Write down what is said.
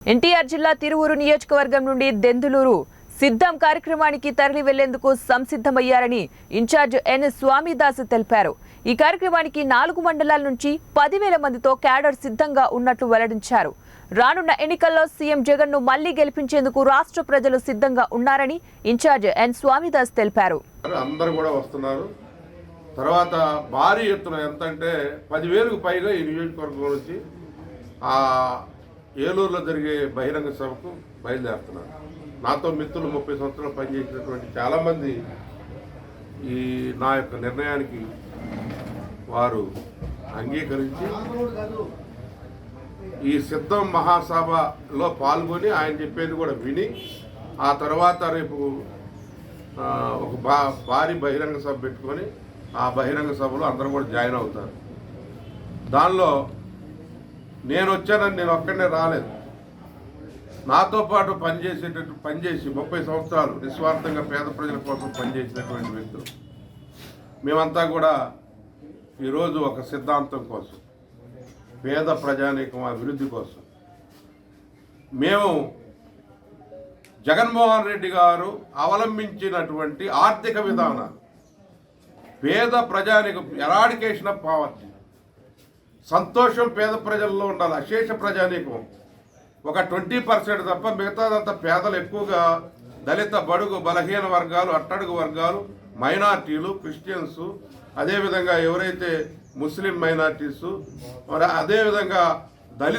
ఎన్టీఆర్ జిల్లా తిరువూరు నియోజకవర్గం నుండి దెందులూరు సిద్ధం కార్యక్రమానికి తరలి వెళ్లేందుకు సంసిద్ధమయ్యారని ఇన్ఛార్జ్ ఎన్ స్వామిదాస్ తెలిపారు. ఈ కార్యక్రమానికి 4 మండలాల నుంచి 10,000 మందితో క్యాడర్ సిద్ధంగా ఉన్నట్లు వెల్లడించారు. రానున్న ఎన్నికల్లో సీఎం జగన్ ను మళ్లీ గెలిపించేందుకు రాష్ట్ర ప్రజలు సిద్ధంగా ఉన్నారని ఇన్ఛార్జ్ ఎన్ స్వామిదాస్ తెలిపారు. అందరూ కూడా వస్తున్నారు. తర్వాత భారీ ఎత్తున ఎంత అంటే 10,000కు పైగా ఈ నియోజకవర్గం నుంచి ఏలూరులో జరిగే బహిరంగ సభకు బయలుదేరుతున్నారు. నాతో మిత్రులు 30 సంవత్సరాలు పనిచేసినటువంటి చాలామంది ఈ నా యొక్క నిర్ణయానికి వారు అంగీకరించి ఈ సిద్ధం మహాసభలో పాల్గొని ఆయన చెప్పేది కూడా విని ఆ తర్వాత రేపు ఒక భారీ బహిరంగ సభ పెట్టుకొని ఆ బహిరంగ సభలో అందరూ కూడా జాయిన్ అవుతారు. దానిలో నేను వచ్చానని నేను ఒక్కడనే రాలేదు. నాతో పాటు పనిచేసి 30 సంవత్సరాలు నిస్వార్థంగా పేద ప్రజల కోసం పనిచేసినటువంటి వ్యక్తులు మేమంతా కూడా ఈరోజు ఒక సిద్ధాంతం కోసం, పేద ప్రజానీకం అభివృద్ధి కోసం మేము జగన్మోహన్ రెడ్డి గారు అవలంబించినటువంటి ఆర్థిక విధానాలు, పేద ప్రజానీకం ఎరాడికేషన్ ఆఫ్ పావర్టీ, సంతోషం పేద ప్రజల్లో ఉండాలి. అశేష ప్రజానీకం ఒక 20% తప్ప మిగతాదంతా పేదలు ఎక్కువగా దళిత, బడుగు, బలహీన వర్గాలు, అట్టడుగు వర్గాలు, మైనార్టీలు, క్రిస్టియన్స్, అదేవిధంగా ఎవరైతే ముస్లిం మైనార్టీసు, అదేవిధంగా దళిత